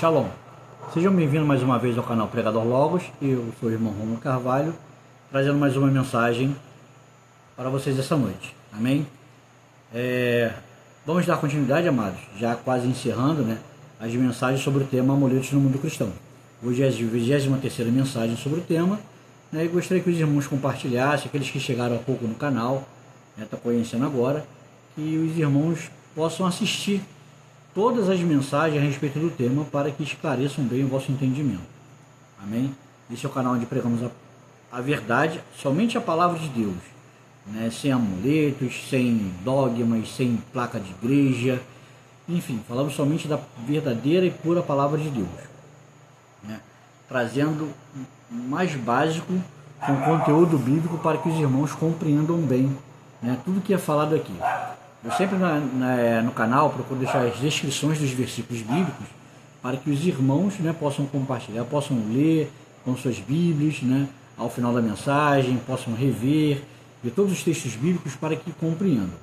Shalom. Sejam bem-vindos mais uma vez ao canal Pregador Logos. Eu sou o irmão Romulo Carvalho, trazendo mais uma mensagem para vocês essa noite. Amém? Vamos dar continuidade, amados, já quase encerrando, as mensagens sobre o tema Amuletos no Mundo Cristão. Hoje é a 23ª mensagem sobre o tema, e gostaria que os irmãos compartilhassem, aqueles que chegaram há pouco no canal, estão conhecendo agora, que os irmãos possam assistir todas as mensagens a respeito do tema para que esclareçam bem o vosso entendimento. Amém? Esse é o canal onde pregamos a verdade, somente a palavra de Deus, sem amuletos, sem dogmas, sem placa de igreja, enfim, falamos somente da verdadeira e pura palavra de Deus, trazendo o mais básico com conteúdo bíblico para que os irmãos compreendam bem tudo que é falado aqui. Eu sempre no canal procuro deixar as descrições dos versículos bíblicos para que os irmãos possam compartilhar, possam ler com suas Bíblias, ao final da mensagem, possam rever todos os textos bíblicos para que compreendam,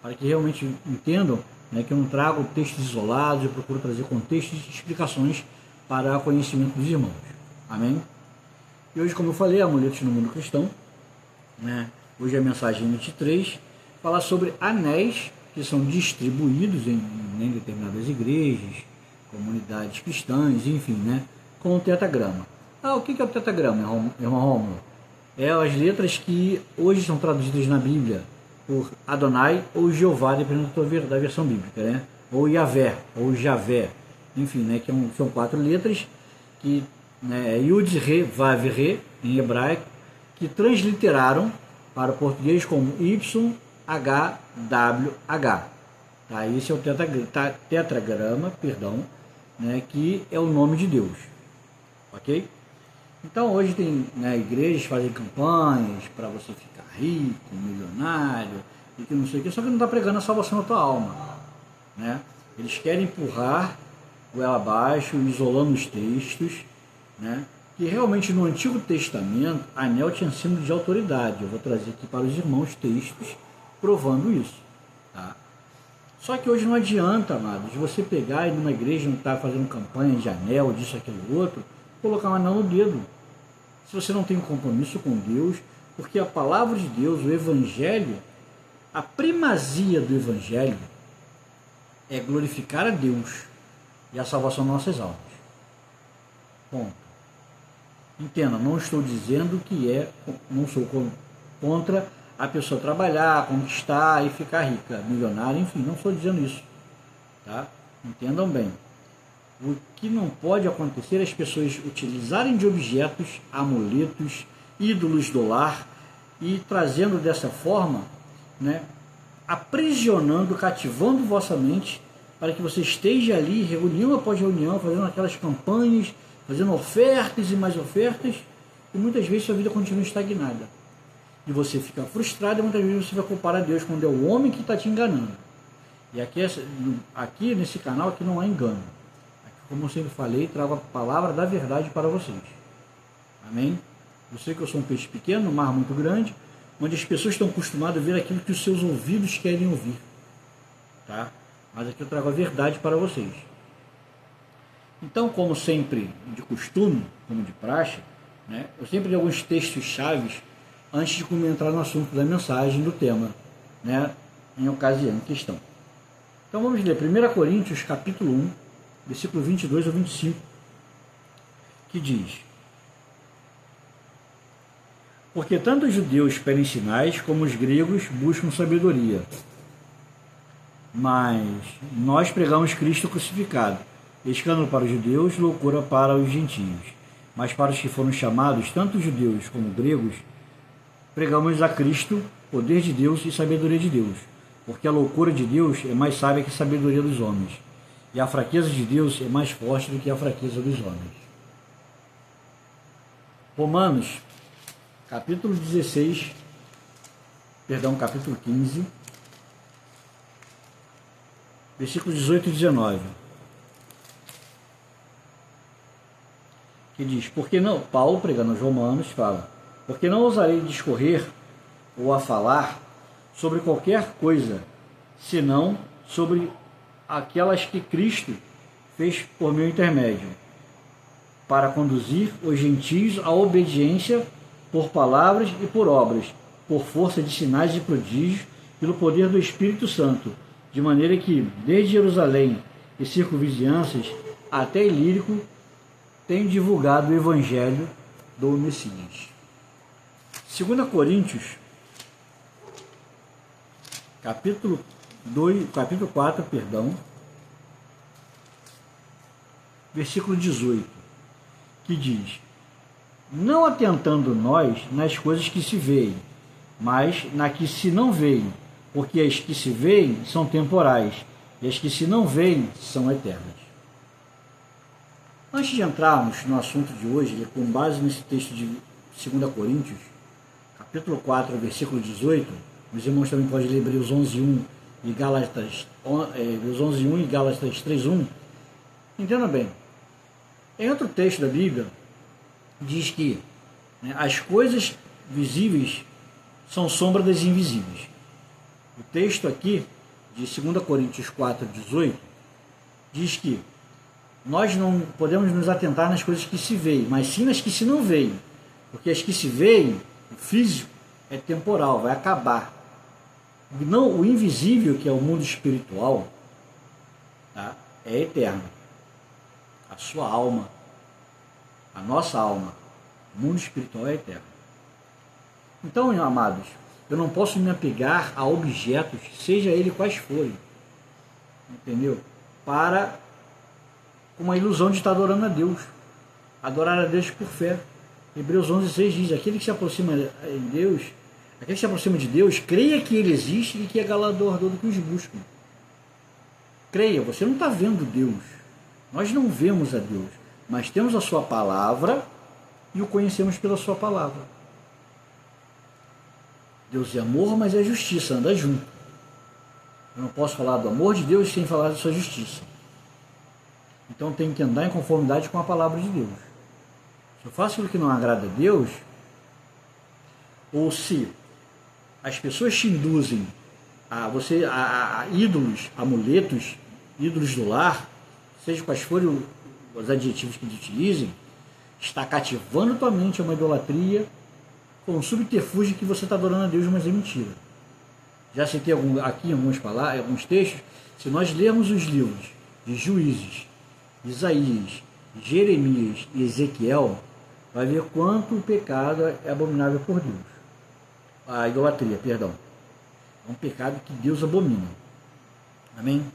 para que realmente entendam que eu não trago textos isolados, eu procuro trazer contextos e explicações para o conhecimento dos irmãos. Amém? E hoje, como eu falei, Amuletos no Mundo Cristão, hoje é a mensagem 23, falar sobre anéis que são distribuídos em determinadas igrejas, comunidades cristãs, enfim, com o tetagrama. O que é o tetagrama, irmão Rômulo? É as letras que hoje são traduzidas na Bíblia por Adonai ou Jeová, dependendo da versão bíblica, ou Yahvé, ou Javé, enfim, que são 4 letras, que é Yud, Re, Vav, Re, em hebraico, que transliteraram para o português como YHWH. Esse é o tetragrama, que é o nome de Deus. Ok? Então hoje tem igrejas que fazem campanhas para você ficar rico, milionário, e que não sei o que, só que não está pregando a salvação da tua alma. Eles querem empurrar goela abaixo, isolando os textos, que realmente no Antigo Testamento anel tinha símbolo de autoridade. Eu vou trazer aqui para os irmãos textos provando isso. Só que hoje não adianta, amados, você pegar e numa igreja não estar fazendo campanha de anel, disso, aquilo, outro, colocar um anel no dedo. Se você não tem um compromisso com Deus, porque a palavra de Deus, o Evangelho, a primazia do Evangelho é glorificar a Deus e a salvação das nossas almas. Ponto. Entenda, não estou dizendo que não sou contra a pessoa trabalhar, conquistar e ficar rica, milionária, enfim, não estou dizendo isso. Entendam bem. O que não pode acontecer é as pessoas utilizarem de objetos, amuletos, ídolos do lar e trazendo dessa forma, aprisionando, cativando vossa mente para que você esteja ali, reunião após reunião, fazendo aquelas campanhas, fazendo ofertas e mais ofertas, e muitas vezes sua vida continua estagnada. E você fica frustrado e muitas vezes você vai culpar a Deus quando é o homem que está te enganando. E aqui nesse canal aqui não há engano. Como eu sempre falei, trago a palavra da verdade para vocês. Amém? Eu sei que eu sou um peixe pequeno, um mar muito grande, onde as pessoas estão acostumadas a ver aquilo que os seus ouvidos querem ouvir. Mas aqui eu trago a verdade para vocês. Então, como sempre, de costume, como de praxe, eu sempre dei alguns textos chaves antes de entrar no assunto da mensagem, do tema, em ocasião, em questão. Então vamos ler 1 Coríntios, capítulo 1, versículo 22 ao 25, que diz: porque tanto os judeus pedem sinais, como os gregos buscam sabedoria. Mas nós pregamos Cristo crucificado, escândalo para os judeus, loucura para os gentios. Mas para os que foram chamados, tanto judeus como gregos, pregamos a Cristo, poder de Deus e sabedoria de Deus, porque a loucura de Deus é mais sábia que a sabedoria dos homens, e a fraqueza de Deus é mais forte do que a fraqueza dos homens. Romanos, capítulo 15, versículos 18 e 19, que diz: porque não, Paulo pregando aos Romanos fala: porque não ousarei discorrer ou a falar sobre qualquer coisa, senão sobre aquelas que Cristo fez por meu intermédio, para conduzir os gentios à obediência por palavras e por obras, por força de sinais e prodígios, pelo poder do Espírito Santo, de maneira que, desde Jerusalém e circunvizinhanças até Ilírico, tenho divulgado o Evangelho do Messias. 2 Coríntios, capítulo 4, versículo 18, que diz: não atentando nós nas coisas que se veem, mas na que se não veem, porque as que se veem são temporais, e as que se não veem são eternas. Antes de entrarmos no assunto de hoje, com base nesse texto de 2 Coríntios, capítulo 4, versículo 18, os irmãos também podem ler Hebreus 11:1 e Gálatas 3:1, entenda bem. Em outro texto da Bíblia, diz que as coisas visíveis são sombra das invisíveis. O texto aqui, de 2 Coríntios 4:18, diz que nós não podemos nos atentar nas coisas que se veem, mas sim nas que se não veem. Porque as que se veem, o físico, é temporal, vai acabar. Não, o invisível, que é o mundo espiritual, tá, é eterno. A sua alma, a nossa alma, o mundo espiritual é eterno. Então, amados, eu não posso me apegar a objetos, seja ele quais forem, entendeu? Para uma ilusão de estar adorando a Deus. Adorar a Deus por fé. Hebreus 11:6 diz: aquele que se aproxima de Deus, aquele que se aproxima de Deus, creia que Ele existe e que é galardoador do que os buscam. Creia, você não está vendo Deus. Nós não vemos a Deus, mas temos a sua palavra e o conhecemos pela sua palavra. Deus é amor, mas é justiça, anda junto. Eu não posso falar do amor de Deus sem falar da sua justiça. Então tem que andar em conformidade com a palavra de Deus. Se eu faço aquilo que não agrada a Deus, ou se as pessoas te induzem a ídolos, amuletos, ídolos do lar, seja quais forem os adjetivos que te utilizem, está cativando tua mente a uma idolatria com um subterfúgio que você está adorando a Deus, mas é mentira. Já citei aqui alguns textos. Se nós lermos os livros de Juízes, Isaías, Jeremias e Ezequiel, vai ver quanto o pecado é abominável por Deus. A idolatria, perdão. É um pecado que Deus abomina. Amém?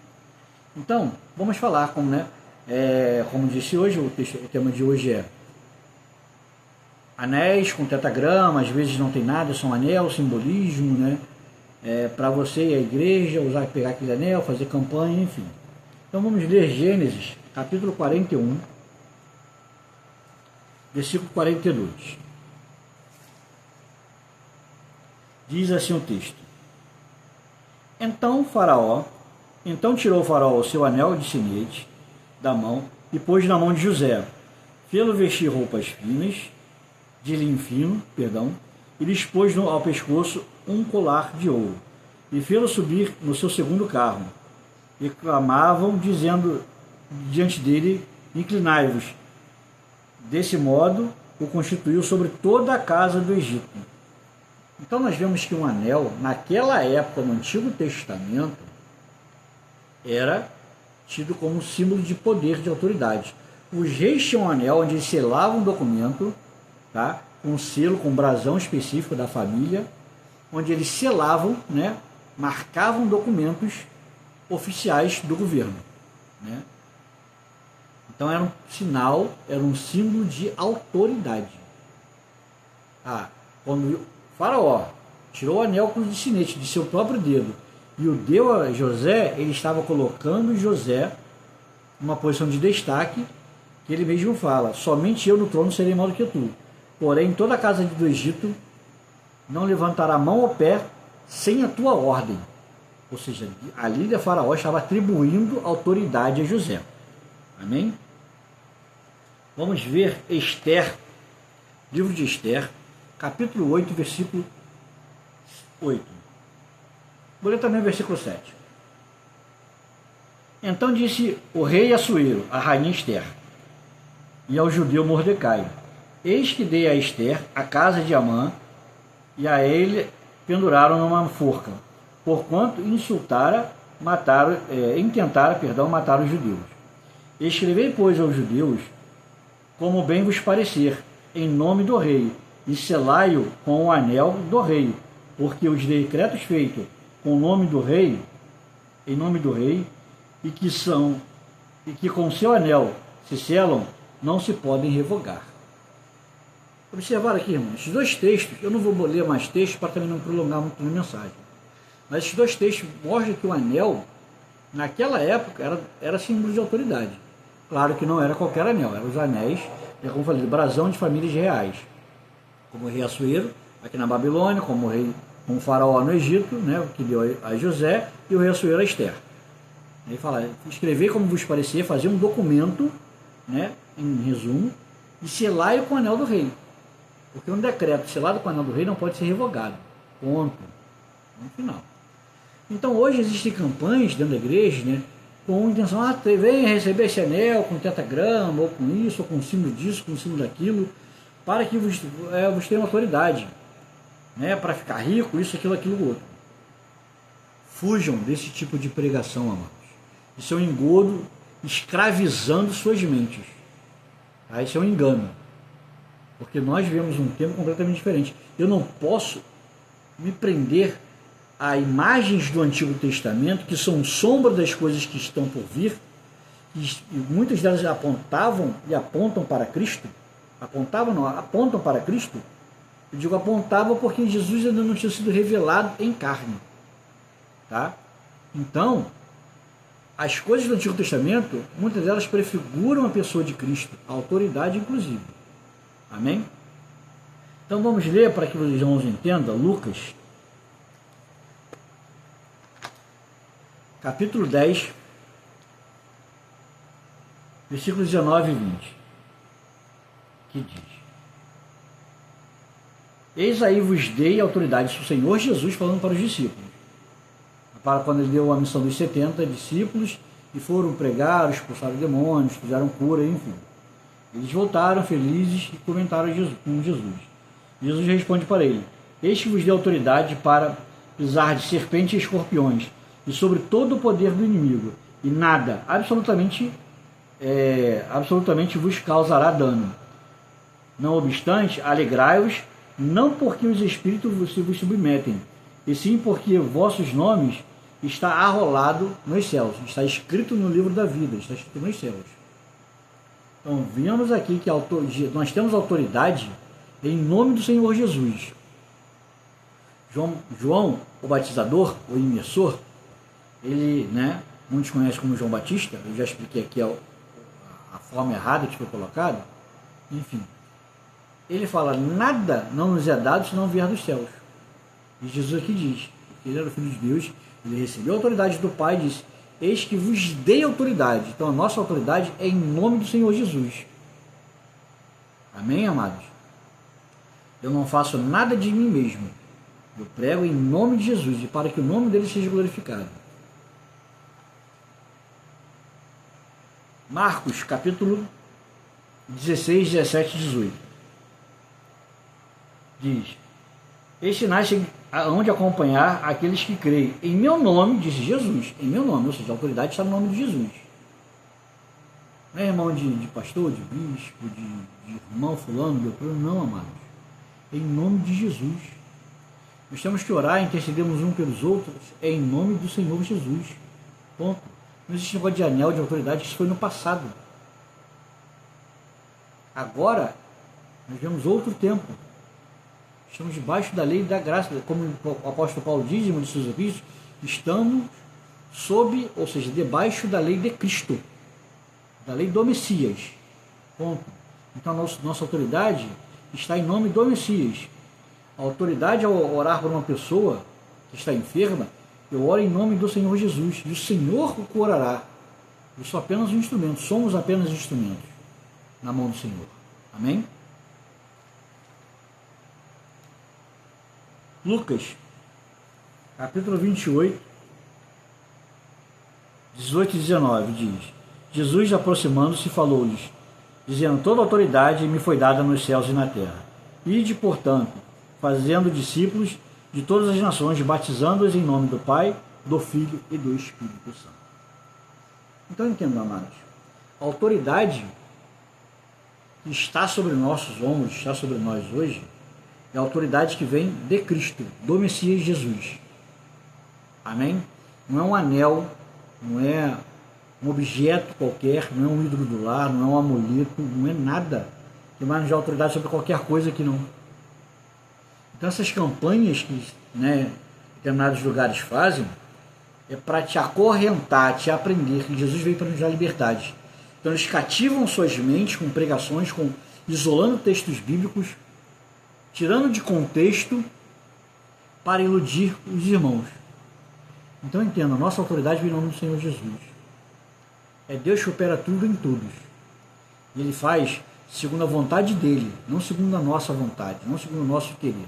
Então, vamos falar como disse hoje, o tema de hoje é anéis com tetagrama, às vezes não tem nada, são anel, simbolismo, para você e a igreja pegar aquele anel, fazer campanha, enfim. Então vamos ler Gênesis, capítulo 41, versículo 42. Diz assim o texto: Então tirou o faraó o seu anel de sinete da mão e pôs na mão de José. Fê-lo vestir roupas finas, de linho fino, e lhes pôs ao pescoço um colar de ouro. E fê-lo subir no seu segundo carro. E clamavam, dizendo diante dele: inclinai-vos. Desse modo, o constituiu sobre toda a casa do Egito. Então nós vemos que um anel, naquela época, no Antigo Testamento, era tido como símbolo de poder, de autoridade. Os reis tinham um anel onde eles selavam um documento, tá? Com um selo, com um brasão específico da família, onde eles selavam, marcavam documentos oficiais do governo. Então era um sinal, era um símbolo de autoridade. Quando o faraó tirou o anel de sinete de seu próprio dedo e o deu a José, ele estava colocando José numa posição de destaque, que ele mesmo fala: somente eu no trono serei maior do que tu. Porém, toda a casa do Egito não levantará mão ou pé sem a tua ordem. Ou seja, ali o faraó estava atribuindo autoridade a José. Amém? Vamos ver Esther, livro de Esther, capítulo 8, versículo 8. Vou ler também o versículo 7. Então disse o rei Assuero, a rainha Esther, e ao judeu Mordecai: Eis que dei a Esther a casa de Amã, e a ele penduraram numa forca, porquanto intentara matar os judeus. Escrevei, pois, aos judeus, como bem vos parecer, em nome do rei, e selai-o com o anel do rei, porque os decretos feitos com o nome do rei, em nome do rei, e que com seu anel se selam, não se podem revogar. Observar aqui, irmãos, esses dois textos, eu não vou ler mais textos para também não prolongar muito a mensagem, mas esses dois textos mostram que o anel, naquela época, era símbolo de autoridade. Claro que não era qualquer anel, eram os anéis, como eu falei, brasão de famílias reais, como o rei Assuero, aqui na Babilônia, como o faraó no Egito, né, que deu a José, e o rei Assuero a Esther. Ele fala: escrever como vos parecer, fazer um documento, né, em resumo, e selai-o com o anel do rei. Porque um decreto selado com o anel do rei não pode ser revogado. Ponto. No final. Então hoje existem campanhas dentro da igreja, né, com intenção: venha receber esse anel com tetagrama, ou com isso, ou com símbolo disso, com símbolo daquilo, para que vos tenham autoridade, né, para ficar rico, isso, aquilo, outro. Fujam desse tipo de pregação, amados. Isso é um engodo escravizando suas mentes. Tá? Isso é um engano. Porque nós vivemos um tempo completamente diferente. Eu não posso me prender a imagens do Antigo Testamento, que são sombra das coisas que estão por vir, e muitas delas apontavam e apontam para Cristo. Apontam para Cristo. Eu digo apontavam porque Jesus ainda não tinha sido revelado em carne. Tá? Então, as coisas do Antigo Testamento, muitas delas prefiguram a pessoa de Cristo, a autoridade inclusive. Amém? Então vamos ler para que os irmãos entendam Lucas, capítulo 10, versículos 19 e 20, que diz: Eis aí vos dei autoridade, o Senhor Jesus falando para os discípulos, para quando ele deu a missão dos 70 discípulos, e foram pregar, expulsaram demônios, fizeram cura, enfim. Eles voltaram felizes e comentaram com Jesus. Jesus responde para ele: Eis que vos dei autoridade para pisar de serpentes e escorpiões, e sobre todo o poder do inimigo, e nada, absolutamente vos causará dano. Não obstante, alegrai-vos, não porque os espíritos vos submetem, e sim porque vossos nomes está arrolado nos céus, está escrito no livro da vida, está escrito nos céus. Então, vimos aqui que nós temos autoridade em nome do Senhor Jesus. João, o batizador, o imersor, ele, né, muitos conhecem como João Batista, eu já expliquei aqui a forma errada que foi colocada, enfim. Ele fala: nada não nos é dado se não vier dos céus. E Jesus aqui diz, porque ele era o Filho de Deus, ele recebeu a autoridade do Pai e disse: Eis que vos dei autoridade. Então a nossa autoridade é em nome do Senhor Jesus. Amém, amados? Eu não faço nada de mim mesmo. Eu prego em nome de Jesus e para que o nome dele seja glorificado. Marcos, capítulo 16, 17 e 18. Diz: Estes sinais hão de acompanhar aqueles que creem. Em meu nome, disse Jesus, em meu nome, ou seja, a autoridade está no nome de Jesus. Não é irmão de pastor, de bispo, de irmão fulano, de outro, não, amados. Em nome de Jesus. Nós temos que orar, intercedermos uns pelos outros, em nome do Senhor Jesus. Ponto. Não existe negócio de anel, de autoridade, isso foi no passado. Agora, nós vemos outro tempo. Estamos debaixo da lei e da graça, como o apóstolo Paulo diz em um de seus epístolas, estamos sob, ou seja, debaixo da lei de Cristo, da lei do Messias. Ponto. Então, nossa autoridade está em nome do Messias. A autoridade ao orar por uma pessoa que está enferma, eu oro em nome do Senhor Jesus, e o Senhor o curará. Eu sou apenas um instrumento, somos apenas instrumentos na mão do Senhor. Amém? Lucas, capítulo 28, 18 e 19 diz: Jesus, aproximando-se, falou-lhes, dizendo: toda autoridade me foi dada nos céus e na terra. Ide, portanto, fazendo discípulos de todas as nações, batizando-os em nome do Pai, do Filho e do Espírito Santo. Então entendam, amados, a autoridade que está sobre nossos ombros, está sobre nós hoje, é a autoridade que vem de Cristo, do Messias Jesus. Amém? Não é um anel, não é um objeto qualquer, não é um ídolo do lar, não é um amuleto, não é nada que vai nos dar autoridade sobre qualquer coisa que não. Então essas campanhas que determinados lugares fazem é para te acorrentar, te aprender que Jesus veio para nos dar liberdade. Então eles cativam suas mentes com pregações, isolando textos bíblicos, tirando de contexto para iludir os irmãos. Então entenda, nossa autoridade vem em nome do Senhor Jesus. É Deus que opera tudo em todos. E Ele faz segundo a vontade dEle, não segundo a nossa vontade, não segundo o nosso querer.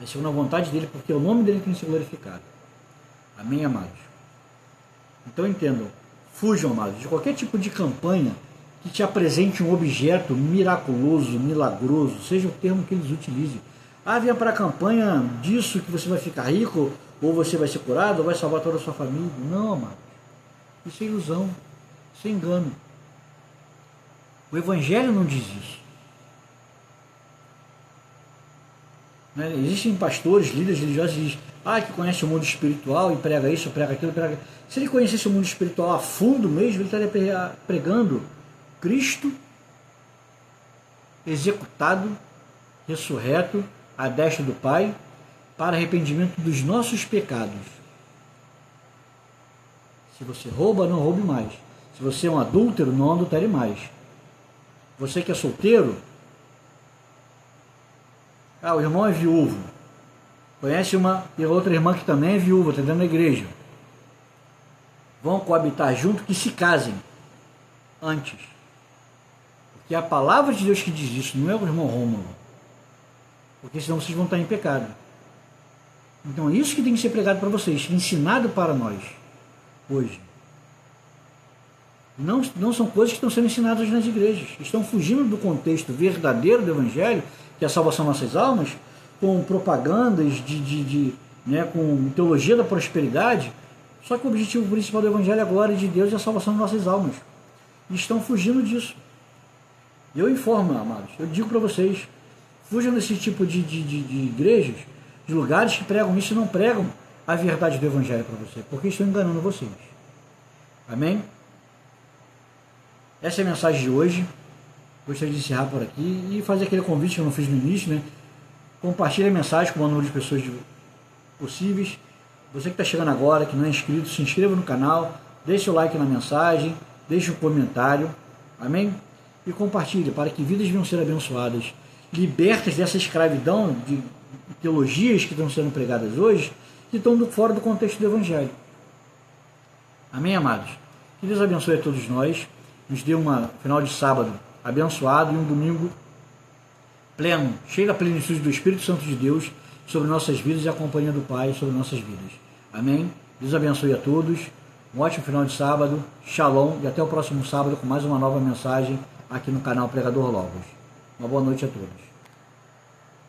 É segundo a vontade dEle, porque o nome dEle tem que ser glorificado. Amém, amados? Então entendam, fujam, amados, de qualquer tipo de campanha que te apresente um objeto miraculoso, milagroso, seja o termo que eles utilizem. Ah, venha para a campanha disso que você vai ficar rico, ou você vai ser curado, ou vai salvar toda a sua família. Não, amados. Isso é ilusão, isso é engano. O Evangelho não diz isso. Existem pastores, líderes religiosos que dizem que conhece o mundo espiritual e prega isso, prega aquilo, prega aquilo. Se ele conhecesse o mundo espiritual a fundo mesmo, ele estaria pregando Cristo executado, ressurreto, à destra do Pai, para arrependimento dos nossos pecados. Se você rouba, não roube mais. Se você é um adúltero, não adultere mais. Você que é solteiro, o irmão é viúvo, conhece uma e outra irmã que também é viúva, está dentro da igreja. Vão coabitar junto, que se casem antes. Porque a palavra de Deus que diz isso, não é o irmão Rômulo. Porque senão vocês vão estar em pecado. Então é isso que tem que ser pregado para vocês, ensinado para nós hoje. Não são coisas que estão sendo ensinadas nas igrejas. Estão fugindo do contexto verdadeiro do Evangelho, que é a salvação das nossas almas, com propagandas com teologia da prosperidade. Só que o objetivo principal do Evangelho é a glória de Deus e a salvação das nossas almas. E estão fugindo disso. Eu informo, amados, eu digo para vocês, fujam desse tipo de igrejas, de lugares que pregam isso e não pregam a verdade do Evangelho para você, porque estão enganando vocês. Amém? Essa é a mensagem de hoje. Gostaria de encerrar por aqui e fazer aquele convite que eu não fiz no início, Compartilhe a mensagem com o maior número de pessoas possíveis. Você que está chegando agora, que não é inscrito, se inscreva no canal, deixe o like na mensagem, deixe um comentário, amém? E compartilhe para que vidas venham ser abençoadas, libertas dessa escravidão de teologias que estão sendo pregadas hoje, que estão fora do contexto do Evangelho. Amém, amados? Que Deus abençoe a todos nós, nos dê um final de sábado abençoado e um domingo pleno, cheio da plenitude do Espírito Santo de Deus sobre nossas vidas e a companhia do Pai sobre nossas vidas. Amém? Deus abençoe a todos, um ótimo final de sábado, shalom, e até o próximo sábado com mais uma nova mensagem aqui no canal Pregador Logos. Uma boa noite a todos.